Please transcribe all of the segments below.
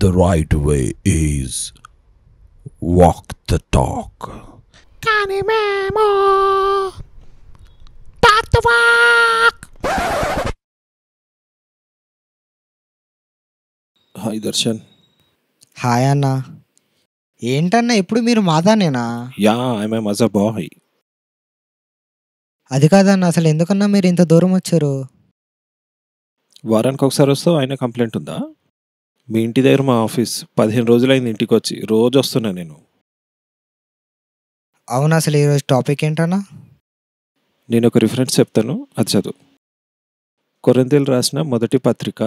The right way is walk the talk. కానీ మేము talk the walk. Hi Darshan. Hi అన్న. ఏంటన్నా ఇప్పుడు మీరు మాదానేనా? యా, ఐఎమ్ ఏ మజా బాయ్. అది కాదన్న, అసలు ఎందుకన్నా మీరు ఇంత దూరం వచ్చారు? వారానికి ఒకసారి వస్తావు, అయినా కంప్లైంట్ ఉందా? మీ ఇంటి దగ్గర మా ఆఫీస్ 15 రోజులైంది ఇంటికి వచ్చి, రోజు వస్తున్నా నేను. అవును, అసలు ఈరోజు టాపిక్ ఏంటన్నా? నేను ఒక రిఫరెన్స్ చెప్తాను, అది చదువు. కొరింథీయులు రాసిన మొదటి పత్రిక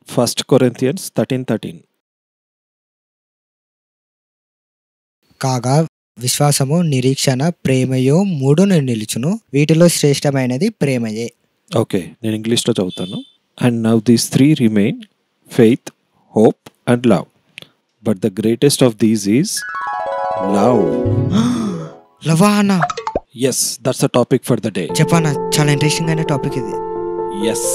1 Corinthians 13:13. కాగా విశ్వాసము, నిరీక్షణ, ప్రేమయో మూడును నిలుచును, వీటిలో శ్రేష్టమైనది ప్రేమయే. ఓకే, నేను ఇంగ్లీష్లో చదువుతాను. And now these 3 remain: faith, hope and love. But the greatest of these is love. లవా అన్న? Yes, that's the topic for the day. చెప్పన్నా, చాలా ఇంట్రెస్టింగ్ అయిన టాపిక్ ఇది. ఎస్.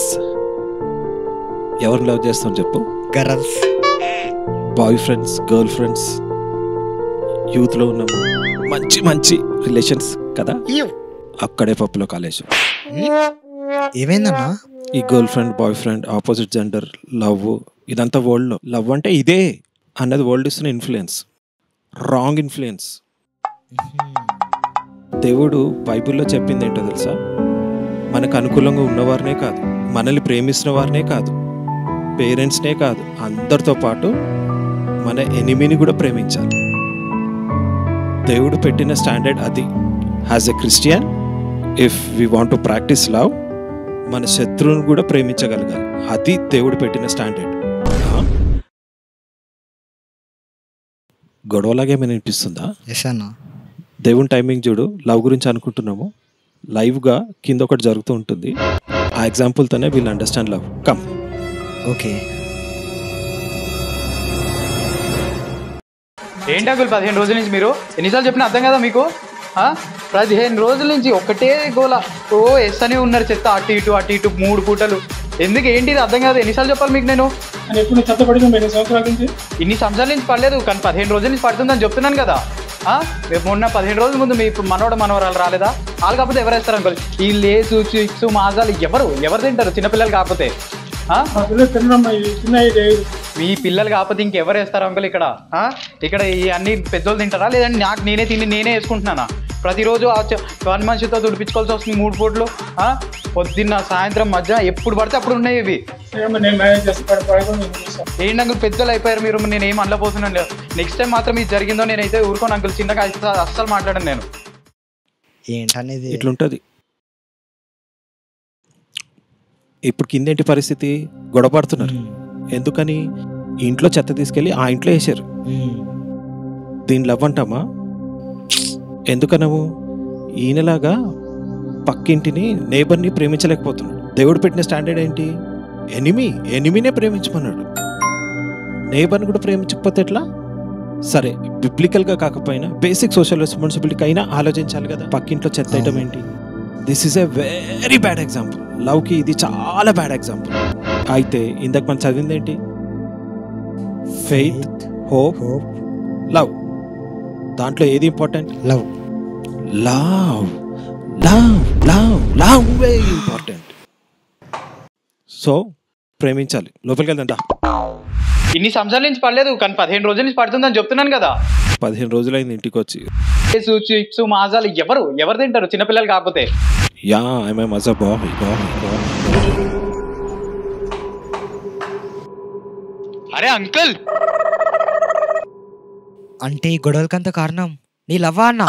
ఎవరు లవ్ చేస్తాం చెప్పు? Girls. Boyfriends, girlfriends, యూత్లో ఉన్నాము, మంచి మంచి రిలేషన్స్ కదా. అక్కడే పప్పులో కాలేజం. ఏమైందన్నా? ఈ girl friend, boy friend, opposite gender love, ఇదంతా వరల్డ్లో లవ్ అంటే ఇదే అన్నది వరల్డ్ ఇస్తున్న ఇన్ఫ్లుయెన్స్, రాంగ్ ఇన్ఫ్లుయెన్స్. దేవుడు బైబిల్లో చెప్పింది ఏంటో తెలుసా? మనకు అనుకూలంగా ఉన్నవారినే కాదు, మనల్ని ప్రేమిస్తున్న వారినే కాదు, పేరెంట్స్నే కాదు, అందరితో పాటు మన ఎనిమిని కూడా ప్రేమించాలి. దేవుడు పెట్టిన స్టాండర్డ్ అది. As a Christian, if we want to practice love, మన శత్రువుని కూడా ప్రేమించగలగాలి. అది దేవుడు పెట్టిన స్టాండర్డ్. గొడవలాగే ఏమైనా అనిపిస్తుందా? ఎస్ అన్న. దేవుని టైమింగ్ చూడు. లవ్ గురించి అనుకుంటున్నాము, లైవ్గా కింద ఒకటి జరుగుతూ ఉంటుంది. ఆ ఎగ్జాంపుల్తోనే వీళ్ళు అండర్స్టాండ్ లవ్. కమ్. ఓకే. ఏంటి అంకుల్ 15 రోజుల నుంచి మీరు ఎన్నిసార్లు చెప్పినా అర్థం కదా మీకు? 15 రోజుల నుంచి ఒకటే గోల. ఓ ఎస్ అని ఉన్నారు, చెత్త అటు ఇటు 3 పూటలు. ఎందుకు ఏంటి ఇది అర్థం కాదు? ఎన్నిసార్లు చెప్పాలి మీకు నేను? ఎప్పుడు చెత్త పడింది 2 సంవత్సరాల నుంచి? ఇన్ని సంవత్సరాల నుంచి పడలేదు, కానీ 15 రోజుల నుంచి పడుతుందని చెప్తున్నాను కదా. మొన్న 15 రోజుల ముందు మీ ఇప్పుడు మనవరాలు రాలేదా? వాళ్ళు కాకపోతే ఎవరు వేస్తారు అంకుల్? ఈ లేసు, చిప్స్, మాజాలు ఎవరు తింటారు? చిన్నపిల్లలు కాకపోతే. మీ పిల్లలు కాకపోతే ఇంకెవరు వేస్తారు అంకుల్? ఇక్కడ ఈ అన్ని పెద్దోళ్ళు తింటారా? లేదంటే నేనే తిని నేనే వేసుకుంటున్నానా? ప్రతిరోజు పని మనిషితో తుడిపించుకోవాల్సి వస్తుంది 3 పూటలు. పొద్దున్న, సాయంత్రం, మధ్య ఎప్పుడు పడితే అప్పుడు ఉన్నాయి ఇవి. ఏంటి అంకుల్ పెద్దలు అయిపోయారు మీరు, నేను ఏం అనలేకపోతున్నాను. లేదు, నెక్స్ట్ టైం మాత్రం ఇది జరిగిందో నేనైతే ఊరుకోను అంకుల్. చిన్నగా అస్సలు మాట్లాడాను నేను. ఏంటనేది ఇట్లుంటుంది. ఇప్పుడు కిందేంటి పరిస్థితి? గొడవ పడుతున్నారు. ఎందుకని? ఇంట్లో చెత్త తీసుకెళ్ళి ఆ ఇంట్లో వేసారు. దీని లవ్ అంటామా? ఎందుకనవు? ఈయనలాగా పక్కింటిని, నేబర్ని ప్రేమించలేకపోతున్నాడు. దేవుడు పెట్టిన స్టాండర్డ్ ఏంటి? ఎనిమినే ప్రేమించమన్నాడు. నేబర్ని కూడా ప్రేమించకపోతే ఎట్లా? సరే, బిబ్లికల్గా కాకపోయినా బేసిక్ సోషల్ రెస్పాన్సిబిలిటీ అయినా ఆలోచించాలి కదా. పక్కింట్లో చెత్త వేయటం ఏంటి? This is a very bad example. లవ్కి ఇది చాలా బ్యాడ్ ఎగ్జాంపుల్. అయితే ఇందాక మనం చదివింది ఏంటి? Faith, hope, love. దాంట్లో ఏది important? Love. Love love love love very important. So ప్రేమించాలి. లోపలికి వెళ్దా? ఇన్ని సంవత్సరాల నుంచి పడలేదు, కానీ 15 రోజుల నుంచి పడుతుందని చెప్తున్నాను కదా. 15 రోజులైంది ఇంటికి వచ్చి. చిప్స్, మాజాలు ఎవరు తింటారు? చిన్నపిల్లలు కాకపోతే. యా, ఐఎమ్ ఏ మజా బాయ్. అరే అంకుల్, అంటే ఈ గొడవలకంత కారణం నీ లవ్వా అన్న?